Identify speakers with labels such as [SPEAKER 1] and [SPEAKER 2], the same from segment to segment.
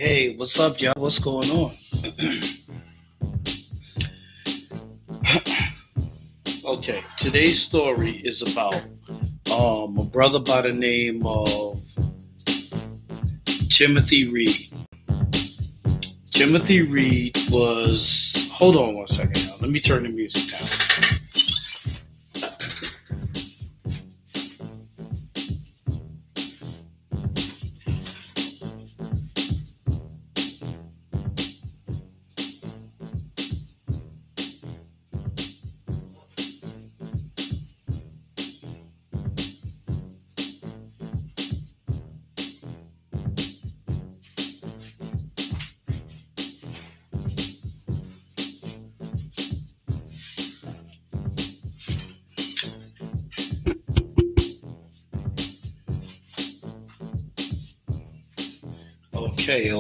[SPEAKER 1] Hey, what's up, y'all? What's going on? Okay, today's story is about a brother by the name of Timothy Reed. Timothy Reed was. Hold on one second now. Let me turn the music down.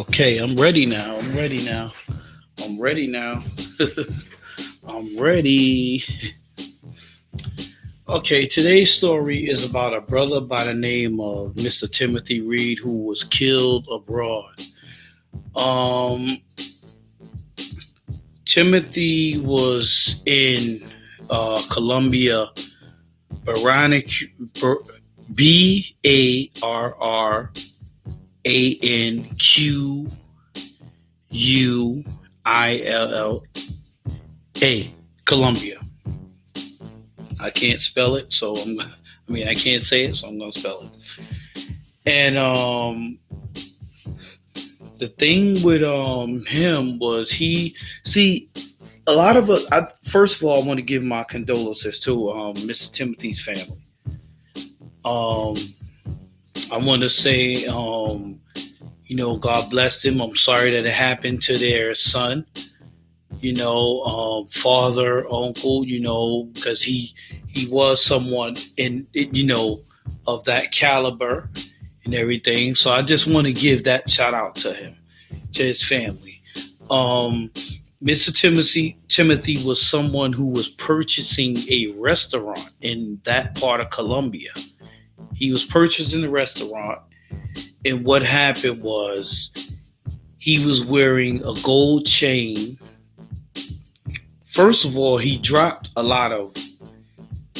[SPEAKER 1] Okay. I'm ready now. I'm ready now. I'm ready now. I'm ready. Okay, today's story is about a brother by the name of Mr. Timothy Reed who was killed abroad. Um, Timothy was in Colombia, Barranquilla, Colombia. I can't spell it, so I can't say it, so I'm gonna spell it. And the thing with him was he see a lot of us. First of all, I want to give my condolences to Mr. Timothy's family. Um, I want to say, God bless him. I'm sorry that it happened to their son. Father, uncle. Because he was someone of that caliber and everything. So I just want to give that shout out to him, to his family. Mr. Timothy was someone who was purchasing a restaurant in that part of Colombia. He was purchasing the restaurant, and what happened was he was wearing a gold chain. First of all, he dropped a lot of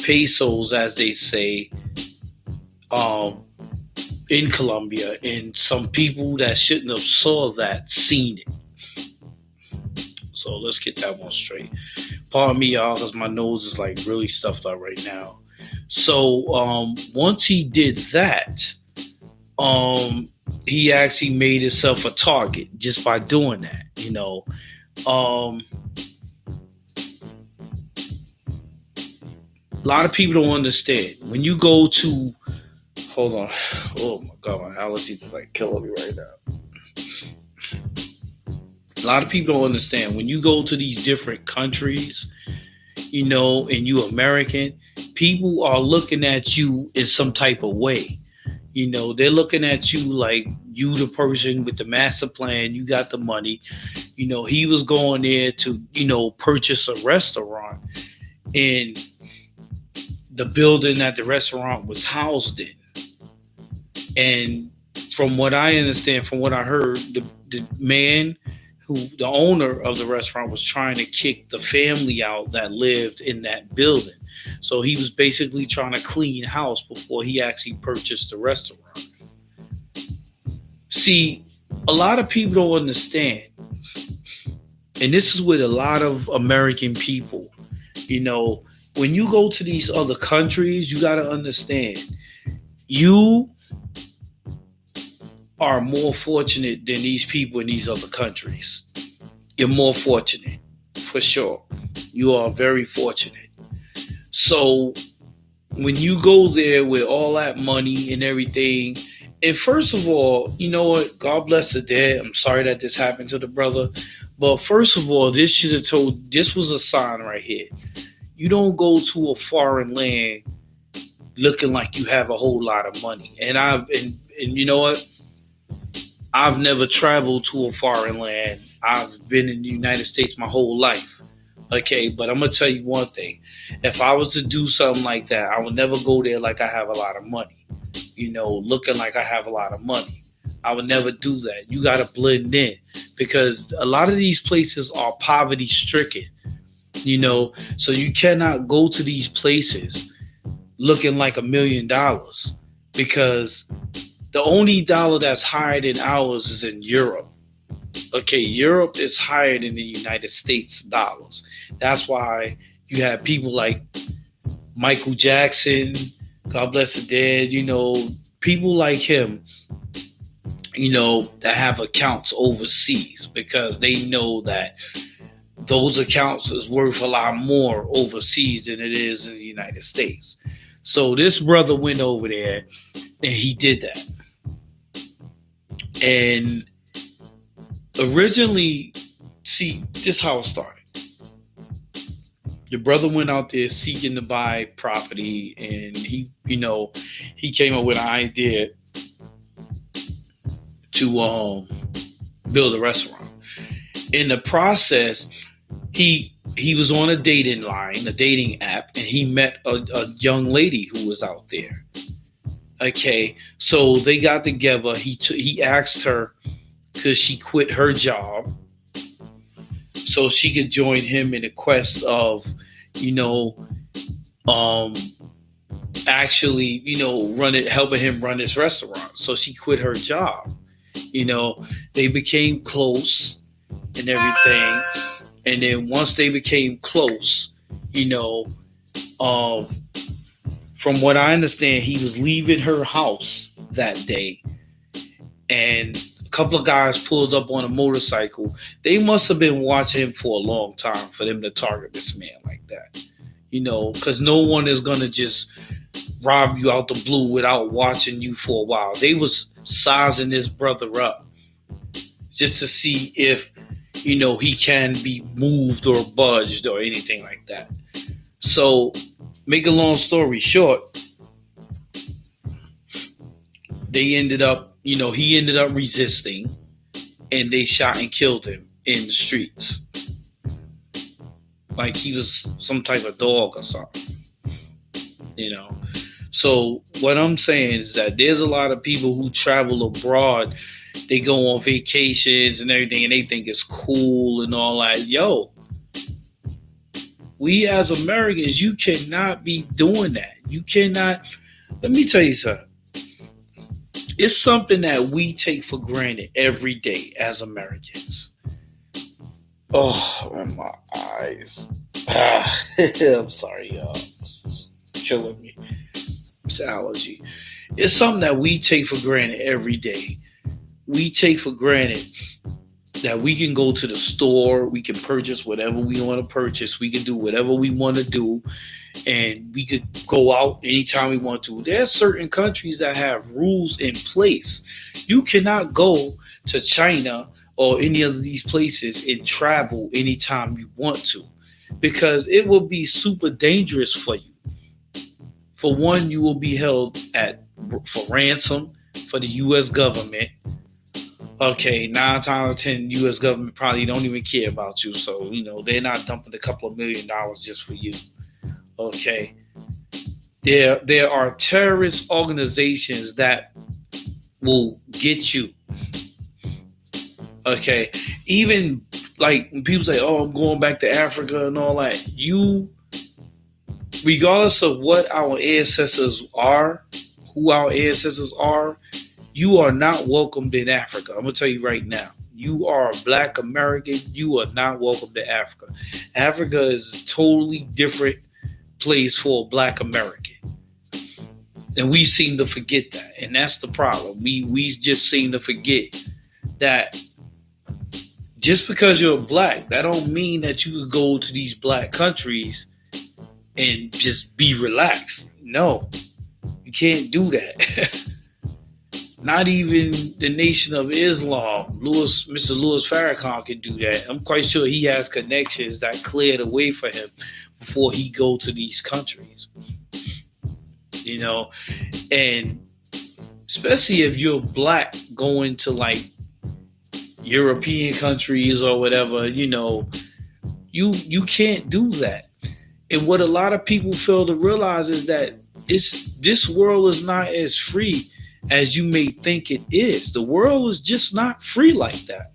[SPEAKER 1] pesos, as they say, in Colombia, and some people that shouldn't have saw that seen it. So let's get that one straight. Pardon me, y'all, because my nose is like really stuffed up right now. So once he did that, he actually made himself a target just by doing that. A lot of people don't understand. When you go to, hold on, oh my God, my allergies is like killing me right now. A lot of people don't understand. When you go to these different countries, and you American, people are looking at you in some type of way. They're looking at you like you the person with the master plan. You got the money. He was going there to, purchase a restaurant, and the building that the restaurant was housed in. And from what I understand, from what I heard, the man the owner of the restaurant was trying to kick the family out that lived in that building. So he was basically trying to clean house before he actually purchased the restaurant. See, a lot of people don't understand. And this is with a lot of American people. When you go to these other countries, you got to understand, you are more fortunate than these people in these other countries. You're more fortunate, for sure. You are very fortunate. So when you go there with all that money and everything, and first of all, you know what? God bless the dead. I'm sorry that this happened to the brother. But first of all, this was a sign right here. You don't go to a foreign land looking like you have a whole lot of money. And you know what? I've never traveled to a foreign land. I've been in the United States my whole life. Okay, but I'm going to tell you one thing. If I was to do something like that, I would never go there like I have a lot of money. looking like I have a lot of money. I would never do that. You got to blend in because a lot of these places are poverty stricken, so you cannot go to these places looking like $1 million because the only dollar that's higher than ours is in Europe. Okay, Europe is higher than the United States dollars. That's why you have people like Michael Jackson, God bless the dead, people like him, that have accounts overseas because they know that those accounts is worth a lot more overseas than it is in the United States. So this brother went over there and he did that. And originally, see, this is how it started. The brother went out there seeking to buy property, and he came up with an idea to build a restaurant. In the process, he was on a dating app, and he met a young lady who was out there. Okay, so they got together. He asked her, because she quit her job, so she could join him in the quest of, actually, helping him run his restaurant. So she quit her job. They became close and everything. And then once they became close, from what I understand, he was leaving her house that day, and a couple of guys pulled up on a motorcycle. They must have been watching him for a long time for them to target this man like that. Because no one is going to just rob you out the blue without watching you for a while. They was sizing this brother up just to see if, he can be moved or budged or anything like that. So, make a long story short, he ended up resisting, and they shot and killed him in the streets. Like he was some type of dog or something. So what I'm saying is that there's a lot of people who travel abroad. They go on vacations and everything, and they think it's cool and all that. Yo, we as Americans, you cannot be doing that. You cannot. Let me tell you something. It's something that we take for granted every day as Americans. Oh, my eyes. I'm sorry, y'all. It's killing me. It's allergy. It's something that we take for granted every day. We take for granted that we can go to the store, we can purchase whatever we want to purchase, we can do whatever we want to do, and we could go out anytime we want to. There are certain countries that have rules in place. You cannot go to China or any of these places and travel anytime you want to, because it will be super dangerous for you. For one, you will be held for ransom for the U.S. government. Okay, 9 times out of 10, U.S. government probably don't even care about you. So, they're not dumping a couple of $1 million just for you. Okay. There are terrorist organizations that will get you. Okay. Even like when people say, oh, I'm going back to Africa and all that. You, regardless of what our ancestors are, who our ancestors are, you are not welcomed in Africa. I'm going to tell you right now. You are a Black American. You are not welcome to Africa. Africa is a totally different place for a Black American. And we seem to forget that. And that's the problem. We just seem to forget that just because you're Black, that don't mean that you could go to these Black countries and just be relaxed. No, you can't do that. Not even the Nation of Islam, Mr. Louis Farrakhan can do that. I'm quite sure he has connections that clear the way for him before he go to these countries. And especially if you're Black going to like European countries or whatever, you can't do that. And what a lot of people fail to realize is that this world is not as free as you may think it is. The world is just not free like that.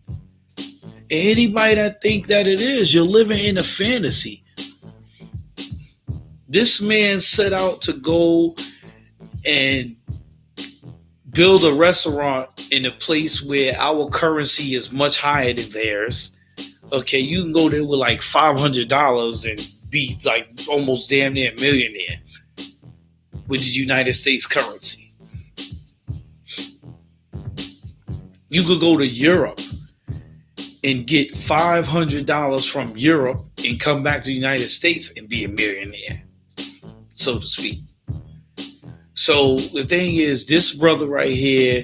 [SPEAKER 1] And anybody that think that it is, you're living in a fantasy. This man set out to go and build a restaurant in a place where our currency is much higher than theirs. Okay, you can go there with like $500 and be like almost damn near a millionaire with the United States currency. You could go to Europe and get $500 from Europe and come back to the United States and be a millionaire, so to speak. So the thing is, this brother right here,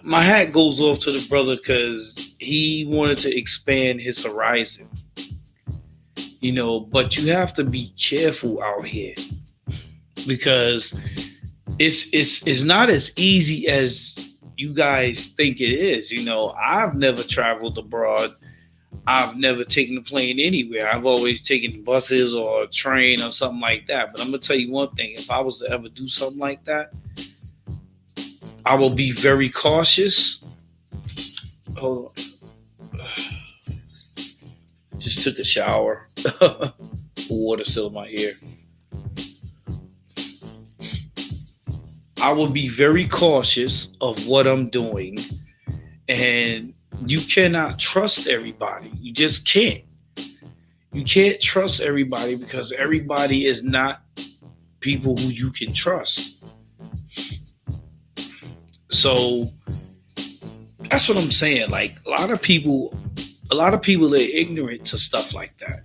[SPEAKER 1] my hat goes off to the brother because he wanted to expand his horizon. But you have to be careful out here because it's not as easy as you guys think it is. I've never traveled abroad. I've never taken a plane anywhere. I've always taken buses or a train or something like that. But I'm going to tell you one thing. If I was to ever do something like that, I will be very cautious. Hold on. Just took a shower. Water still in my ear. I will be very cautious of what I'm doing. And you cannot trust everybody. You just can't. You can't trust everybody because everybody is not people who you can trust. So that's what I'm saying. Like a lot of people are ignorant to stuff like that.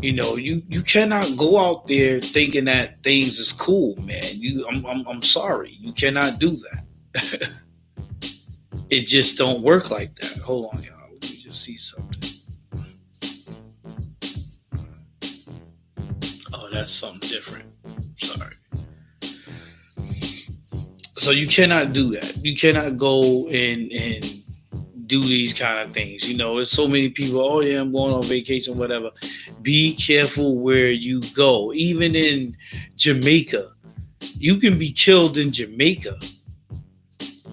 [SPEAKER 1] You cannot go out there thinking that things is cool, man. I'm sorry. You cannot do that. It just don't work like that. Hold on, y'all. Let me just see something. Oh, that's something different. Sorry. So you cannot do that. You cannot go and do these kind of things. There's so many people, oh yeah, I'm going on vacation, whatever. Be careful where you go. Even in Jamaica, you can be killed in Jamaica.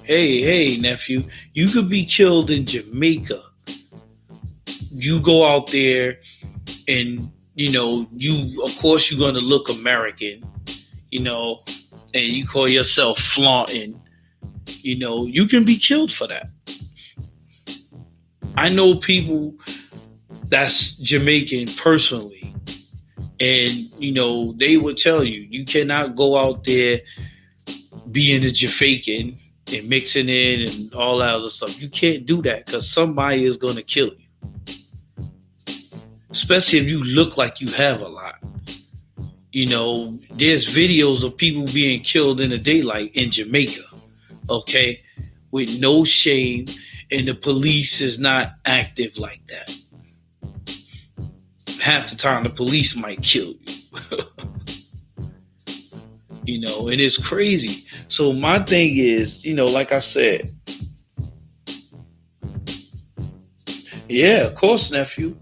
[SPEAKER 1] Hey, nephew, you could be killed in Jamaica. You go out there and, of course, you're going to look American, and you call yourself flaunting, you can be killed for that. I know people that's Jamaican personally, and, they would tell you, you cannot go out there being a Jamaican and mixing in and all that other stuff. You can't do that because somebody is going to kill you. Especially if you look like you have a lot. There's videos of people being killed in the daylight in Jamaica, okay, with no shame, and the police is not active like that. Half the time the police might kill you. And it's crazy. So my thing is, like I said, yeah, of course, nephew.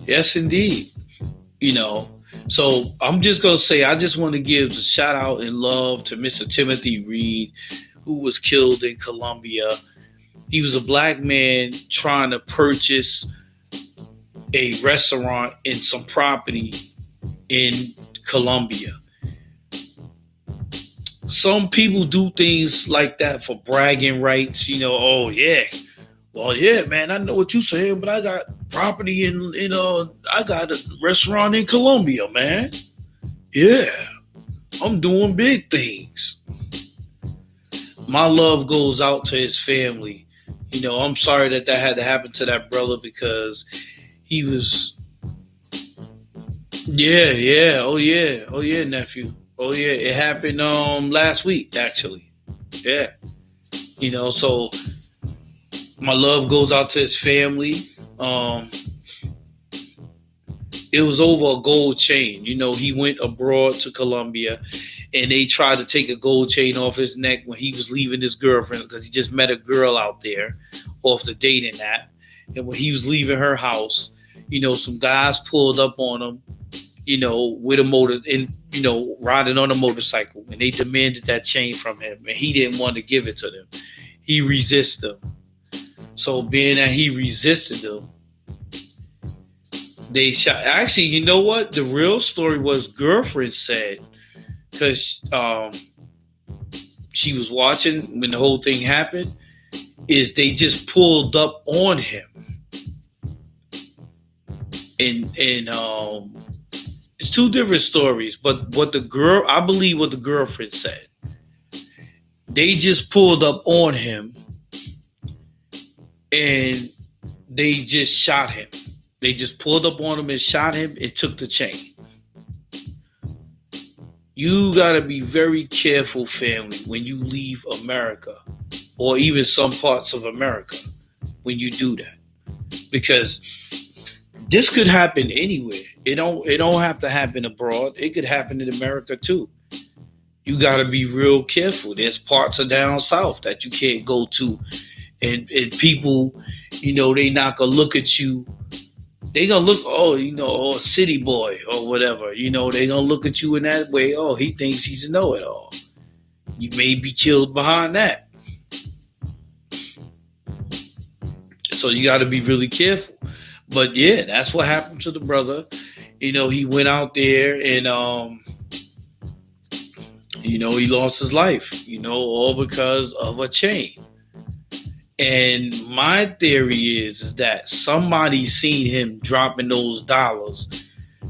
[SPEAKER 1] Yes, indeed. So I'm just going to say, I just want to give a shout out and love to Mr. Timothy Reed, who was killed in Colombia. He was a black man trying to purchase a restaurant and some property in Colombia. Some people do things like that for bragging rights. Oh yeah, well yeah, man, I know what you're saying, but I got property I got a restaurant in Colombia, man. Yeah, I'm doing big things. My love goes out to his family. I'm sorry that had to happen to that brother because he was. Yeah, oh yeah, nephew. Oh yeah, it happened last week actually. Yeah. So my love goes out to his family. It was over a gold chain. He went abroad to Colombia and they tried to take a gold chain off his neck when he was leaving his girlfriend because he just met a girl out there off the dating app. And when he was leaving her house, Some guys pulled up on him, with a motor and riding on a motorcycle, and they demanded that chain from him, and he didn't want to give it to them. He resisted them. So being that he resisted them, they shot. Actually, you know what? The real story was girlfriend said, because she was watching when the whole thing happened, is they just pulled up on him, and it's two different stories. But I believe what the girlfriend said, they just pulled up on him and they just shot him. They just pulled up on him and shot him and took the chain. You gotta be very careful, family, when you leave America, or even some parts of America, when you do that, because this could happen anywhere. It don't have to happen abroad. It could happen in America too. You gotta be real careful. There's parts of down south that you can't go to, and people, they not gonna look at you. They gonna look, oh, city boy or whatever. They gonna look at you in that way. Oh, he thinks he's a know-it-all. You may be killed behind that. So you got to be really careful. But yeah, that's what happened to the brother. He went out there and he lost his life. All because of a chain. And my theory is that somebody seen him dropping those dollars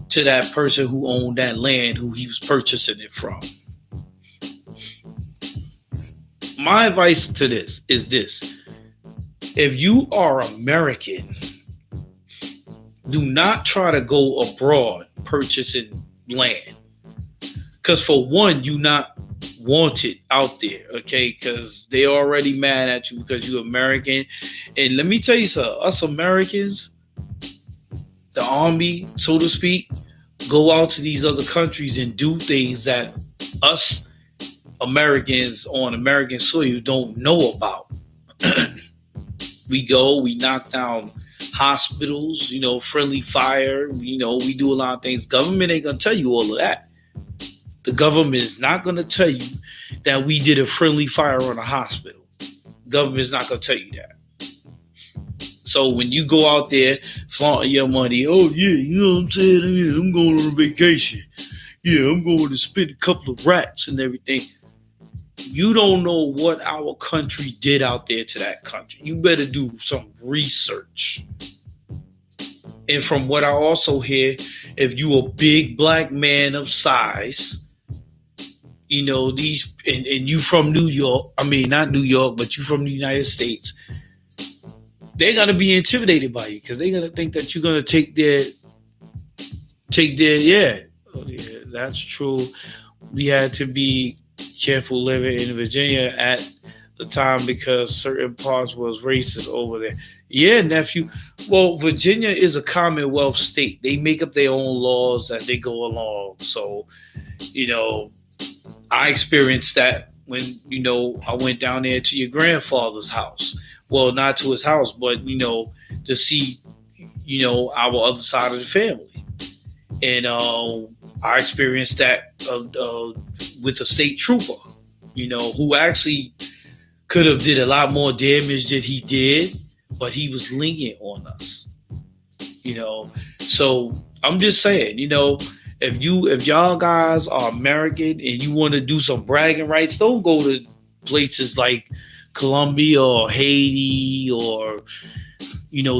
[SPEAKER 1] to that person who owned that land, who he was purchasing it from. My advice to this is this: if you are American, do not try to go abroad purchasing land. Because for one, you not wanted out there, okay? Because they already mad at you because you're American. And let me tell you something, us Americans, the army, so to speak, go out to these other countries and do things that us Americans on American soil don't know about. We knock down hospitals, friendly fire, we do a lot of things. Government ain't gonna tell you all of that. The government is not going to tell you that we did a friendly fire on a hospital. The government is not going to tell you that. So when you go out there flaunting your money, oh yeah, you know what I'm saying? I'm going on a vacation. Yeah, I'm going to spend a couple of rats and everything. You don't know what our country did out there to that country. You better do some research. And from what I also hear, if you a big black man of size, these and you from New York, I mean not New York, but you from the United States, they're gonna be intimidated by you because they're gonna think that you're gonna take their yeah. Oh, yeah, that's true. We had to be careful living in Virginia at the time because certain parts was racist over there. Yeah, nephew. Well, Virginia is a Commonwealth state. They make up their own laws as they go along. So, I experienced that when, I went down there to your grandfather's house. Well, not to his house, but, to see, our other side of the family. And I experienced that with a state trooper, who actually could have did a lot more damage than he did, but he was lenient on us, So I'm just saying, if y'all guys are American and you want to do some bragging rights, don't go to places like Colombia or Haiti or,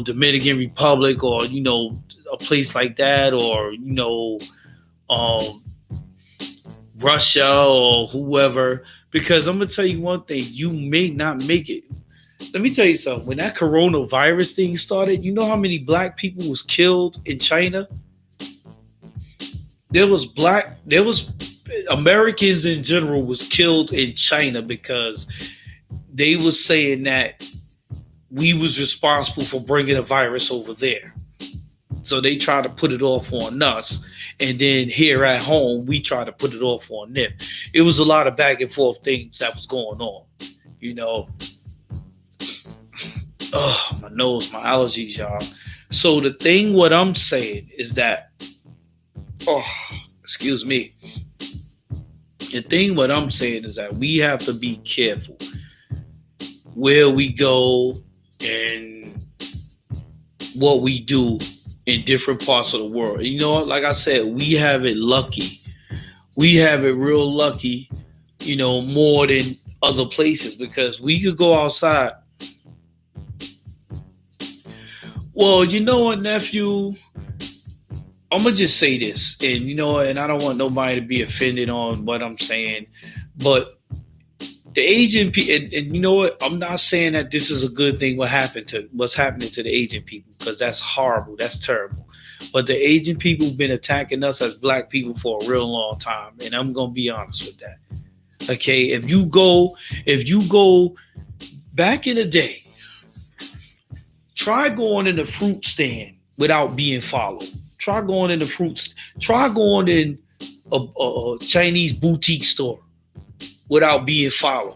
[SPEAKER 1] Dominican Republic or, a place like that or, Russia or whoever, because I'm going to tell you one thing, you may not make it. Let me tell you something. When that coronavirus thing started, you know how many black people was killed in China? There was Americans in general was killed in China because they was saying that we was responsible for bringing a virus over there. So they tried to put it off on us. And then here at home, we try to put it off on them. It was a lot of back and forth things that was going on, Oh, my nose, my allergies, y'all. So the thing, what I'm saying is that, oh, excuse me. The thing, what I'm saying is that we have to be careful where we go and what we do in different parts of the world. You know, like I said, we have it lucky. We have it real lucky, more than other places because we could go outside. Well, you know what, nephew? I'm gonna just say this, and and I don't want nobody to be offended on what I'm saying, but the Asian people, and you know what? I'm not saying that this is a good thing. What's happening to the Asian people? Because that's horrible. That's terrible. But the Asian people have been attacking us as black people for a real long time, and I'm gonna be honest with that. Okay, if you go back in the day, try going in the fruit stand without being followed. Try going in the fruits. Try going in a Chinese boutique store without being followed.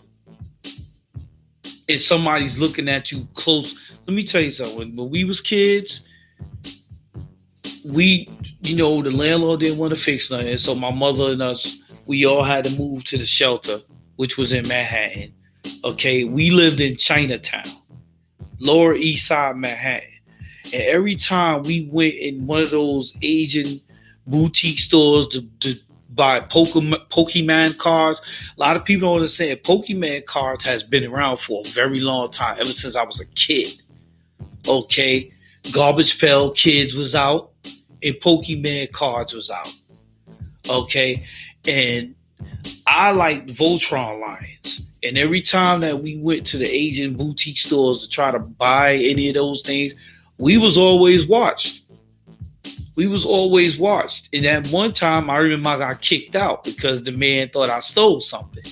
[SPEAKER 1] If somebody's looking at you close, let me tell you something. When we was kids, the landlord didn't want to fix nothing. So my mother and us, we all had to move to the shelter, which was in Manhattan. Okay, we lived in Chinatown, Lower East Side Manhattan. And every time we went in one of those Asian boutique stores to buy Pokemon cards, a lot of people don't understand Pokemon cards has been around for a very long time, ever since I was a kid. Okay, Garbage Pail Kids was out, and Pokemon cards was out. Okay, and I liked Voltron lines. And every time that we went to the Asian boutique stores to try to buy any of those things, we was always watched. We was always watched. And at one time, I remember I got kicked out because the man thought I stole something.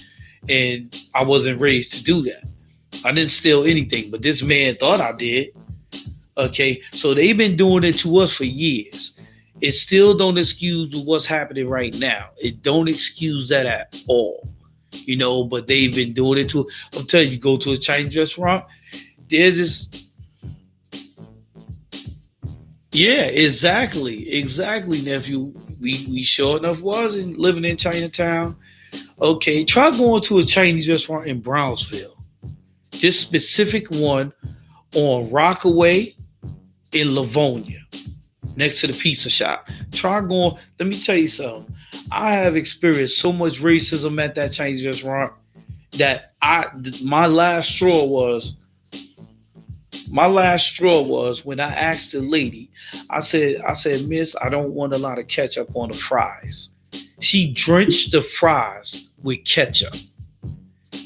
[SPEAKER 1] And I wasn't raised to do that. I didn't steal anything, but this man thought I did. Okay, so they've been doing it to us for years. It still don't excuse what's happening right now. It don't excuse that at all. But they've been doing it to. I'm telling you, go to a Chinese restaurant. There's this. Yeah, exactly, nephew. We sure enough was living in Chinatown. Okay, try going to a Chinese restaurant in Brownsville. This specific one on Rockaway in Livonia, next to the pizza shop. Try going. Let me tell you something. I have experienced so much racism at that Chinese restaurant that my last straw was when I asked the lady. I said, Miss, I don't want a lot of ketchup on the fries. She drenched the fries with ketchup.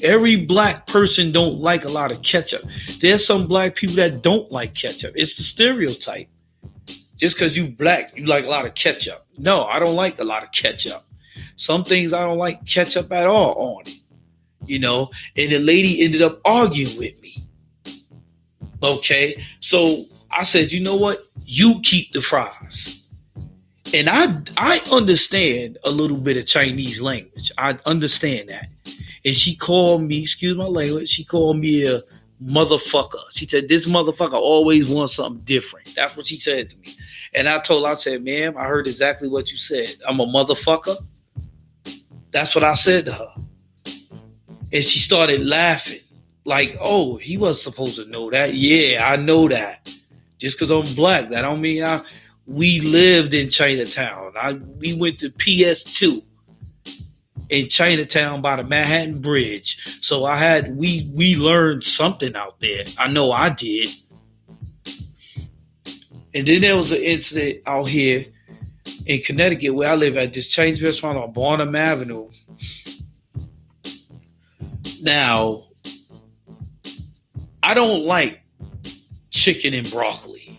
[SPEAKER 1] Every black person don't like a lot of ketchup. There's some black people that don't like ketchup. It's the stereotype. Just because you black, you like a lot of ketchup. No, I don't like a lot of ketchup. Some things I don't like ketchup at all on it. And the lady ended up arguing with me. Okay, so I said, you know what? You keep the fries. And I understand a little bit of Chinese language. I understand that. And she called me, excuse my language, she called me a motherfucker. She said, this motherfucker always wants something different. That's what she said to me. And I told her, I said, ma'am, I heard exactly what you said. I'm a motherfucker. That's what I said to her. And she started laughing. Like, oh, he wasn't supposed to know that. Yeah, I know that. Just because I'm black, that don't mean we lived in Chinatown. We went to PS2 in Chinatown by the Manhattan Bridge. So we learned something out there. I know I did. And then there was an incident out here in Connecticut where I live at this Chinese restaurant on Barnum Avenue. Now, I don't like chicken and broccoli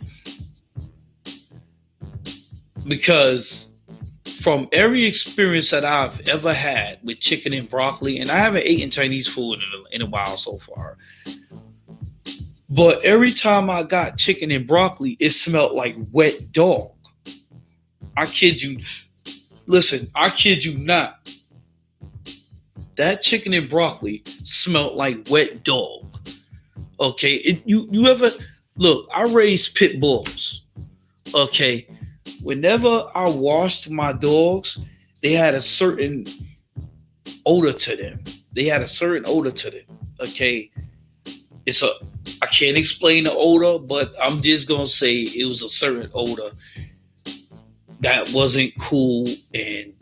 [SPEAKER 1] because from every experience that I've ever had with chicken and broccoli, and I haven't eaten Chinese food in a while so far, but every time I got chicken and broccoli, it smelled like wet dog. I kid you. Listen, I kid you not. That chicken and broccoli smelled like wet dog. Okay, you ever look? I raised pit bulls. Okay, whenever I washed my dogs, they had a certain odor to them. They had a certain odor to them. Okay, it's a I can't explain the odor, but I'm just gonna say it was a certain odor that wasn't cool, and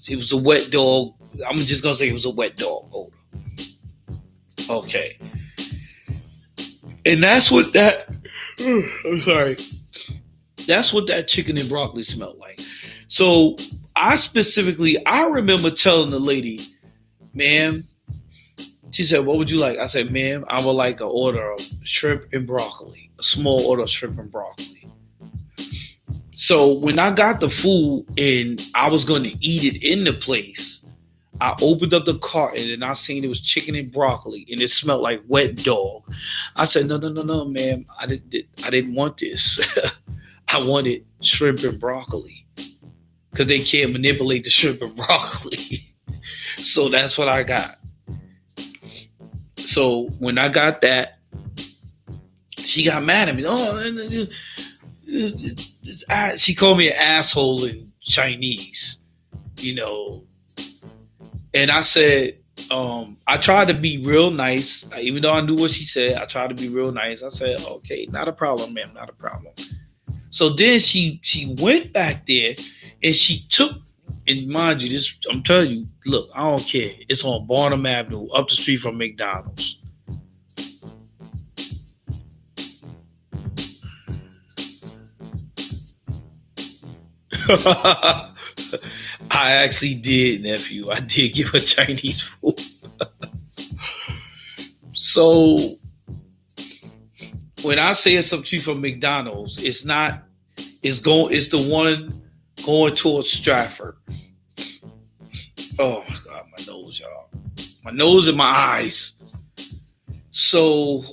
[SPEAKER 1] it was a wet dog. I'm just gonna say it was a wet dog odor. Okay, and that's what that. I'm sorry. That's what that chicken and broccoli smelled like. So I remember telling the lady, ma'am, she said, what would you like? I said, ma'am, I would like an order of shrimp and broccoli, a small order of shrimp and broccoli. So when I got the food and I was going to eat it in the place, I opened up the carton and I seen it was chicken and broccoli and it smelled like wet dog. I said, no, no, no, no, ma'am, I didn't want this. I wanted shrimp and broccoli because they can't manipulate the shrimp and broccoli. So that's what I got. So when I got that, she got mad at me. Oh, she called me an asshole in Chinese, you know. And I said, I tried to be real nice, even though I knew what she said. I tried to be real nice. I said, okay, not a problem, ma'am, not a problem. So then she went back there and she took, and mind you, this I'm telling you, look, I don't care. It's on Barnum Avenue, up the street from McDonald's. I actually did, nephew. I did give her Chinese food. So when I say it's up to you from McDonald's, it's not. It's the one going towards Stratford. Oh my god, my nose, y'all. My nose and my eyes. So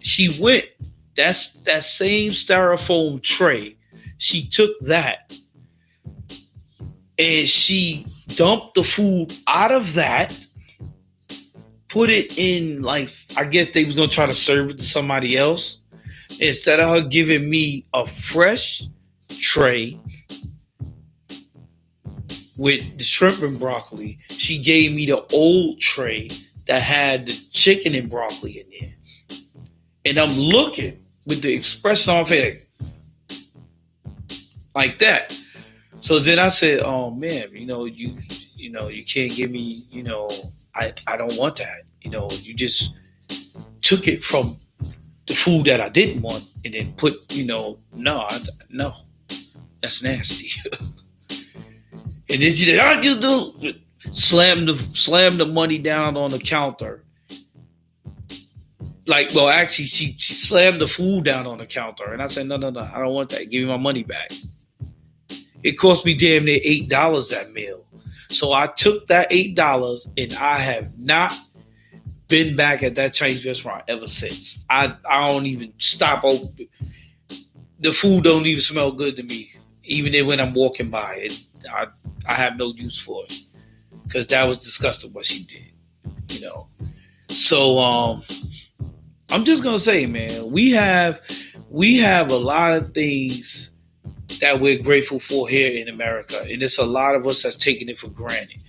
[SPEAKER 1] she went. That's that same styrofoam tray. She took that and she dumped the food out of that, put it in, like, I guess they was gonna try to serve it to somebody else. Instead of her giving me a fresh tray with the shrimp and broccoli, she gave me the old tray that had the chicken and broccoli in there. And I'm looking with the expression on my face like that. So then I said, "Oh man, you can't give me, I don't want that. You just took it from the food that I didn't want and then put, no, that's nasty." And then she said, "How you do?" Slam the money down on the counter. Actually, she slammed the food down on the counter, and I said, "No, I don't want that. Give me my money back." It cost me damn near $8 that meal. So I took that $8 and I have not been back at that Chinese restaurant ever since. I don't even stop open. The food don't even smell good to me, even when I'm walking by it. I have no use for it because that was disgusting what she did. So I'm just gonna say, man, we have a lot of things that we're grateful for here in America, and there's a lot of us that's taking it for granted.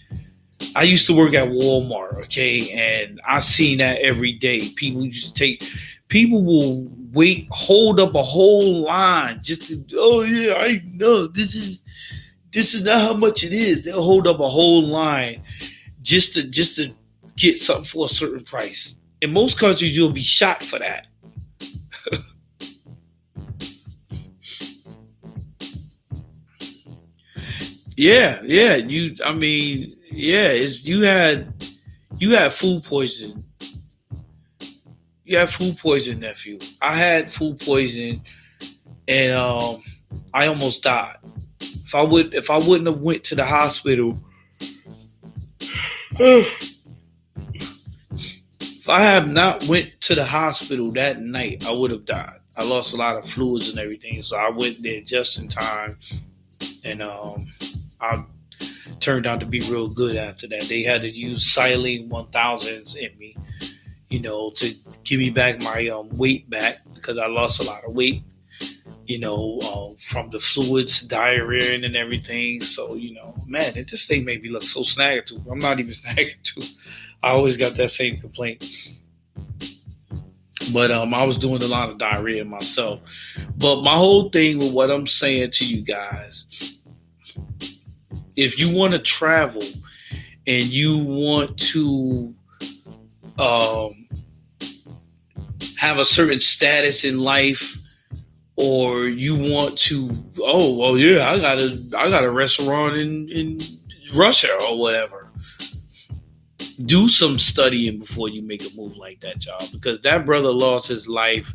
[SPEAKER 1] I used to work at Walmart, okay, and I seen that every day. People will hold up a whole line just to, oh yeah, I know this is not how much it is. They'll hold up a whole line just to get something for a certain price. In most countries, you'll be shot for that. Yeah. You had food poisoning. You had food poisoning, nephew. I had food poisoning, and I almost died. If I wouldn't have went to the hospital, if I have not went to the hospital that night, I would have died. I lost a lot of fluids and everything, so I went there just in time, and I turned out to be real good after that. They had to use Silene 1000s in me, to give me back my weight back because I lost a lot of weight, from the fluids, diarrhea, and everything. So, man, this thing made me look so snagged too. I'm not even snagged too. I always got that same complaint. But I was doing a lot of diarrhea myself. But my whole thing with what I'm saying to you guys, if you want to travel and you want to um, have a certain status in life, or you want to, oh well, yeah, I got a restaurant in Russia or whatever. Do some studying before you make a move like that, y'all, because that brother lost his life.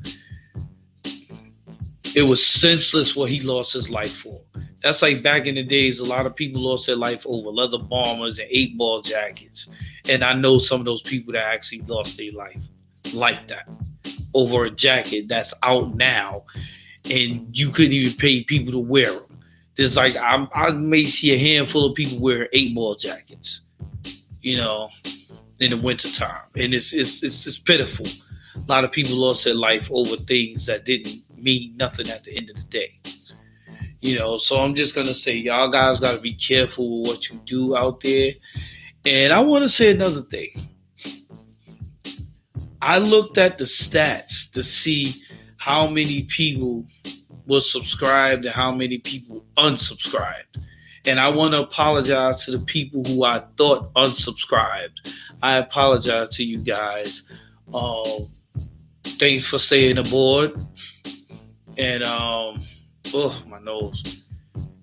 [SPEAKER 1] It was senseless what he lost his life for. That's like back in the days, a lot of people lost their life over leather bombers and 8-ball jackets. And I know some of those people that actually lost their life like that over a jacket that's out now, and you couldn't even pay people to wear them. There's like, I may see a handful of people wearing 8-ball jackets, in the wintertime. And it's pitiful. A lot of people lost their life over things that didn't mean nothing at the end of the day. So I'm just going to say, y'all guys got to be careful with what you do out there. And I want to say another thing. I looked at the stats to see how many people were subscribed and how many people unsubscribed. And I want to apologize to the people who I thought unsubscribed. I apologize to you guys. Thanks for staying aboard. And my nose.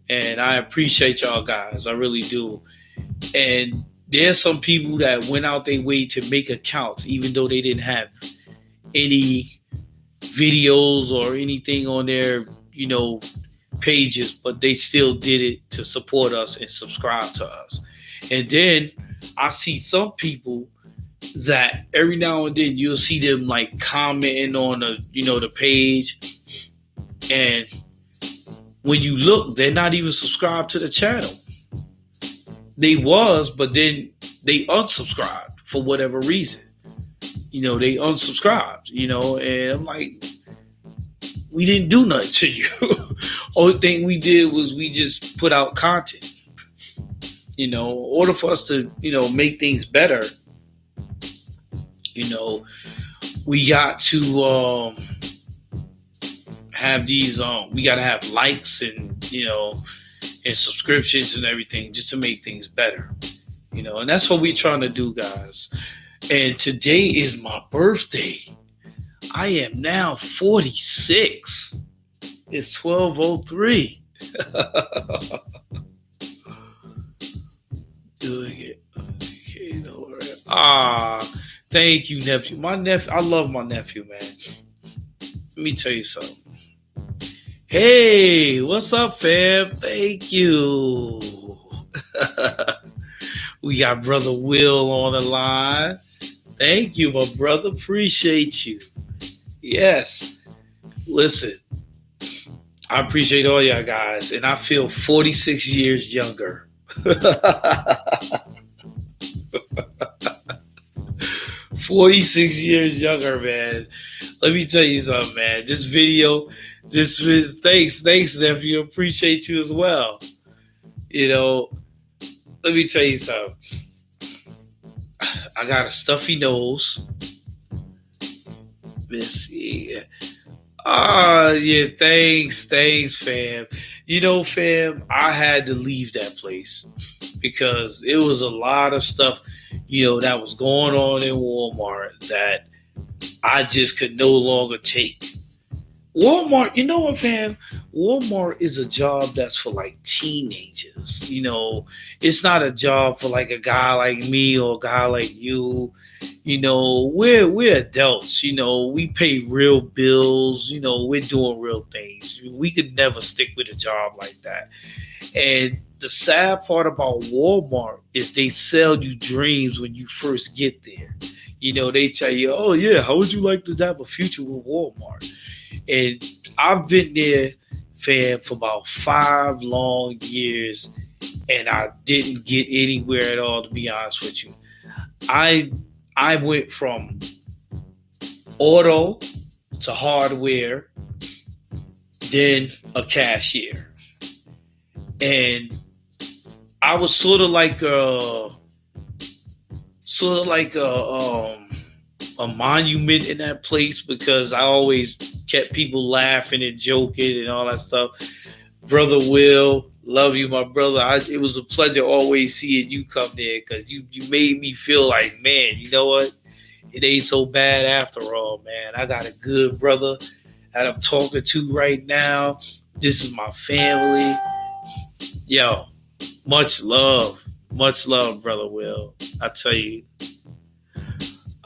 [SPEAKER 1] And I appreciate y'all guys. I really do. And there's some people that went out their way to make accounts, even though they didn't have any videos or anything on their, pages, but they still did it to support us and subscribe to us. And then I see some people that every now and then you'll see them like commenting on the page, and when you look, they're not even subscribed to the channel. They was, but then they unsubscribed for whatever reason. They unsubscribed, and I'm like, we didn't do nothing to you. Only thing we did was we just put out content. In order for us to, make things better, we got to have these, we got to have likes and, and subscriptions and everything just to make things better. And that's what we're trying to do, guys. And today is my birthday. I am now 46. It's 12:03. Doing it. Okay, no worry. Thank you, nephew. My nephew, I love my nephew, man. Let me tell you something. Hey, what's up, fam? Thank you. We got brother Will on the line. Thank you, my brother. Appreciate you. Yes. Listen, I appreciate all y'all guys, and I feel 46 years younger. 46 years younger, man. Let me tell you something, man. This video, thanks, nephew. Appreciate you as well. Let me tell you something. I got a stuffy nose. Let's see. Yeah, thanks, fam. Fam, I had to leave that place because it was a lot of stuff, that was going on in Walmart that I just could no longer take. Walmart, you know what, fam? Walmart is a job that's for like teenagers. It's not a job for like a guy like me or a guy like you. We're adults. We pay real bills. We're doing real things. We could never stick with a job like that. And the sad part about Walmart is they sell you dreams when you first get there. They tell you, oh yeah, how would you like to have a future with Walmart? And I've been there, fam, for about 5 long years, and I didn't get anywhere at all, to be honest with you. I went from auto to hardware, then a cashier. And I was sort of like a monument in that place because I always kept people laughing and joking and all that stuff. Brother Will, love you, my brother. It was a pleasure always seeing you come there because you made me feel like, man, you know what? It ain't so bad after all, man. I got a good brother that I'm talking to right now. This is my family. Yo, much love, brother Will. I tell you,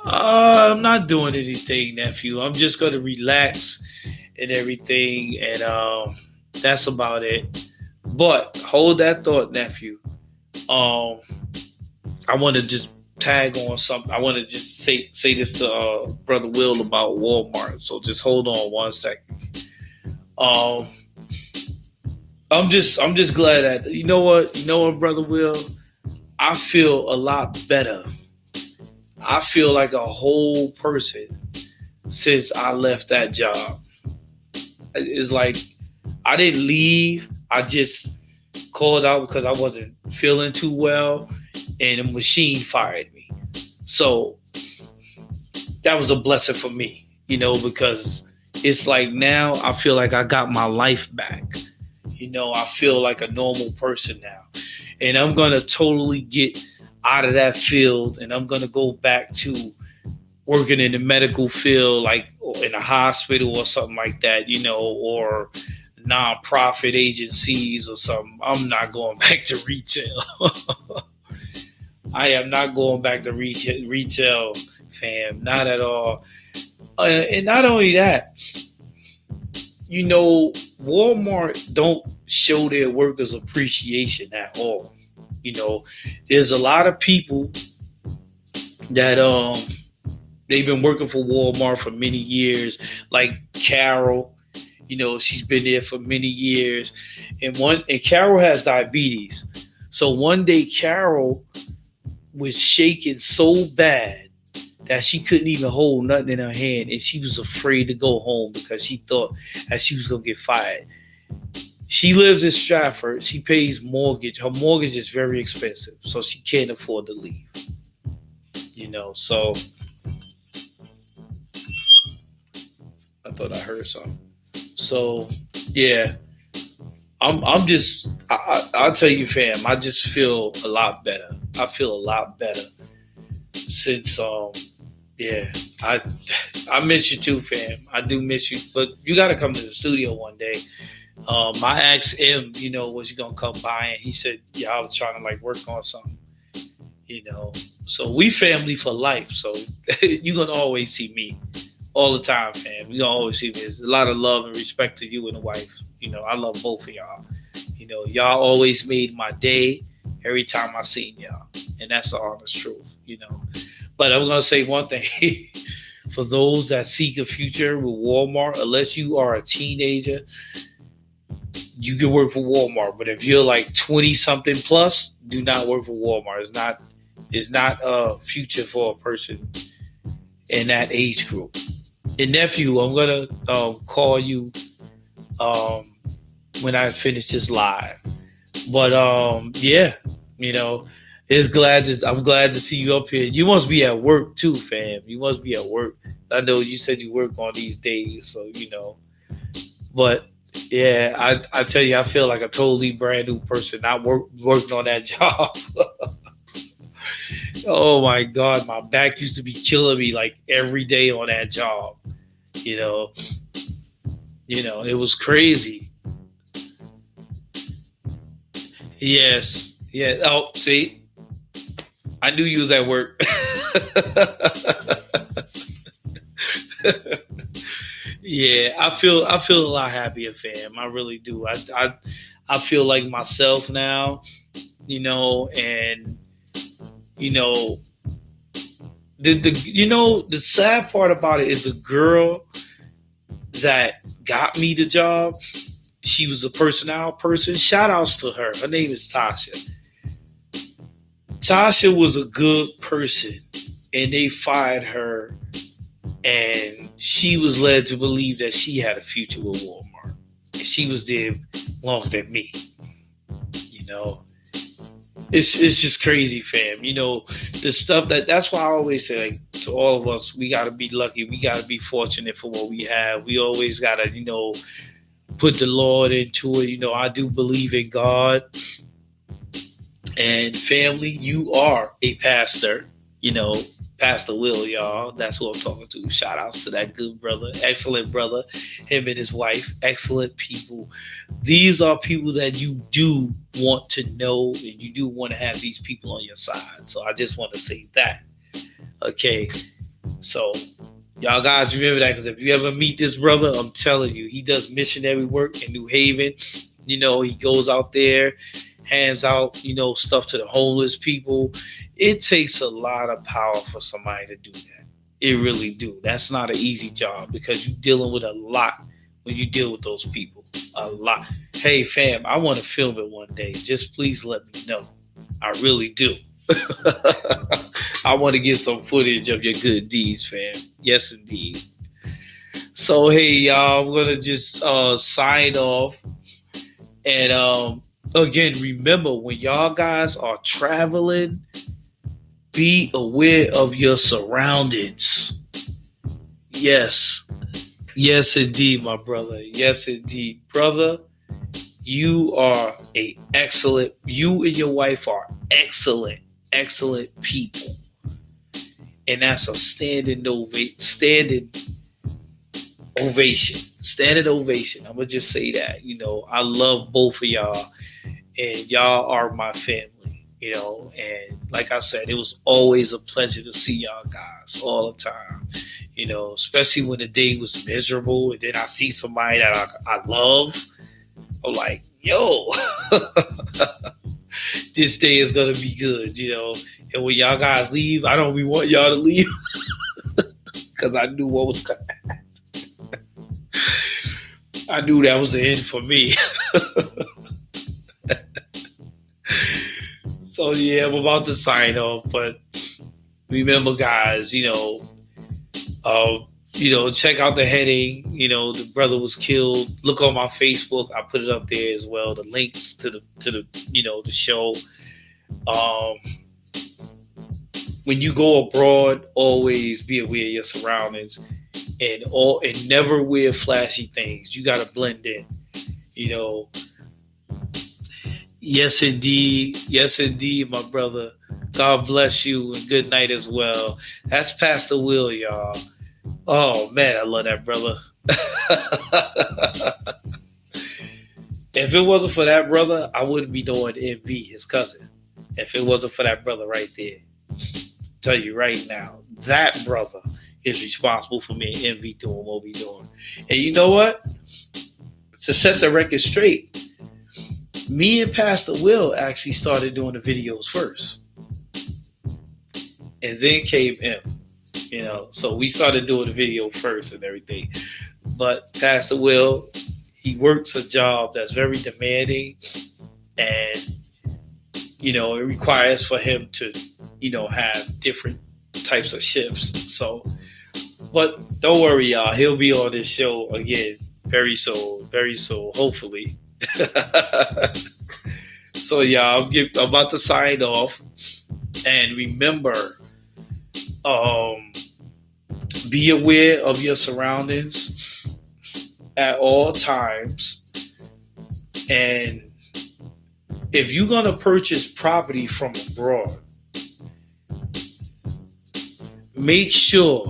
[SPEAKER 1] I'm not doing anything, nephew. I'm just gonna relax and everything, and that's about it. But hold that thought, nephew. Um, I want to just tag on something. I want to just say this to brother Will about Walmart. So just hold on one second. Um, I'm just glad that you know what, brother Will. I feel a lot better. I feel like a whole person since I left that job. It's like I didn't leave. I just called out because I wasn't feeling too well, and the machine fired me. So that was a blessing for me, because it's like now I feel like I got my life back. I feel like a normal person now. And I'm going to totally get out of that field and I'm going to go back to working in the medical field, like in a hospital or something like that, or nonprofit agencies or something. I'm not going back to retail. I am not going back to retail, fam. Not at all. And not only that, Walmart don't show their workers appreciation at all. There's a lot of people that they've been working for Walmart for many years, like Carol. She's been there for many years, and Carol has diabetes. So one day Carol was shaking so bad that she couldn't even hold nothing in her hand, and she was afraid to go home because she thought that she was gonna get fired. She lives in Stratford. She pays mortgage. Her mortgage is very expensive, so she can't afford to leave. So I thought I heard something. So yeah, I'll tell you, fam. I just feel a lot better. I feel a lot better since yeah, I miss you too, fam. I do miss you, but you got to come to the studio one day. I asked him, was you gonna come by, and he said, yeah, I was trying to like work on something, So we family for life. So you're gonna always see me all the time, fam. You're gonna always see me. There's a lot of love and respect to you and the wife. I love both of y'all. Y'all always made my day every time I seen y'all, and that's the honest truth. But I'm gonna say one thing. For those that seek a future with Walmart, unless you are a teenager, you can work for Walmart. But if you're like 20 something plus, do not work for Walmart. It's not a future for a person in that age group. And nephew, I'm gonna call you when I finish this live. But yeah, I'm glad to see you up here. You must be at work too, fam. You must be at work. I know you said you work on these days, so But yeah, I tell you, I feel like a totally brand new person. Not working on that job. Oh my God, my back used to be killing me like every day on that job. It was crazy. Yes, yeah. Oh, see, I knew you was at work. Yeah, I feel a lot happier, fam. I really do. I feel like myself now, and the sad part about it is the girl that got me the job. She was a personnel person. Shout outs to her. Her name is Tasha. Tasha was a good person, and they fired her and she was led to believe that she had a future with Walmart, and she was there longer than me. You know, it's just crazy, fam. You know, the stuff that's why I always say, like, to all of us, we gotta be lucky, we gotta be fortunate for what we have. We always gotta, put the Lord into it. I do believe in God. And family, you are a pastor. You know, Pastor Will, y'all. That's who I'm talking to. Shout outs to that good brother, excellent brother, him and his wife, excellent people. These are people that you do want to know, and you do want to have these people on your side. So I just want to say that. Okay. So y'all guys remember that, because if you ever meet this brother, I'm telling you, he does missionary work in New Haven. He goes out there, hands out, stuff to the homeless people. It takes a lot of power for somebody to do that. It really do. That's not an easy job, because you're dealing with a lot when you deal with those people. A lot. Hey, fam, I want to film it one day. Just please let me know. I really do. I want to get some footage of your good deeds, fam. Yes, indeed. So, hey, y'all, I'm going to just sign off. And again, remember, when y'all guys are traveling, be aware of your surroundings. Yes. Yes, indeed, my brother. Yes, indeed. Brother, you are you and your wife are excellent people. And that's a standing ovation. Standing ovation. I'm going to just say that. I love both of y'all, and y'all are my family, and like I said, it was always a pleasure to see y'all guys all the time, especially when the day was miserable, and then I see somebody that I love. I'm like, yo, this day is going to be good, and when y'all guys leave, I don't really want y'all to leave, because I knew what was going to happen. I knew that was the end for me. So yeah, I'm about to sign off, but remember, guys, check out the heading. The brother was killed. Look on my Facebook. I put it up there as well. The links to the show. When you go abroad, always be aware of your surroundings, and never wear flashy things. You gotta blend in. Yes, indeed, my brother. God bless you, and good night as well. That's Pastor Will, y'all. Oh man, I love that brother. If it wasn't for that brother, I wouldn't be doing MV, his cousin. If it wasn't for that brother right there, tell you right now, that brother is responsible for me and MV doing what we doing. And you know what? To set the record straight, me and Pastor Will actually started doing the videos first, and then came him. So we started doing the video first and everything. But Pastor Will, he works a job that's very demanding, and it requires for him to have different types of shifts. So, but don't worry, y'all, he'll be on this show again very soon, hopefully. So y'all, I'm about to sign off, and remember, be aware of your surroundings at all times. And if you're going to purchase property from abroad, make sure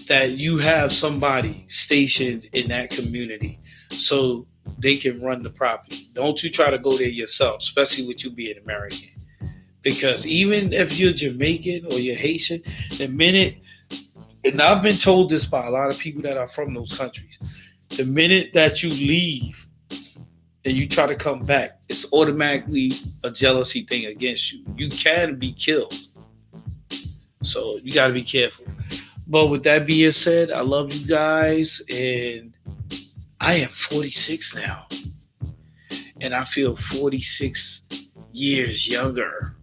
[SPEAKER 1] that you have somebody stationed in that community so they can run the property. Don't you try to go there yourself, especially with you being American. Because even if you're Jamaican or you're Haitian, the minute, and I've been told this by a lot of people that are from those countries, the minute that you leave and you try to come back, it's automatically a jealousy thing against you. You can be killed. So you got to be careful. But with that being said, I love you guys, and I am 46 now, and I feel 46 years younger.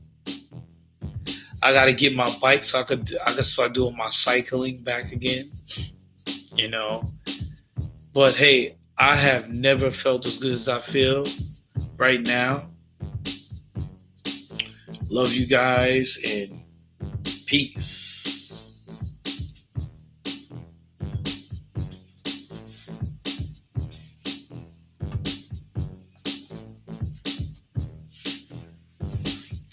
[SPEAKER 1] I got to get my bike so I could start doing my cycling back again. You know, but hey, I have never felt as good as I feel right now. Love you guys and peace.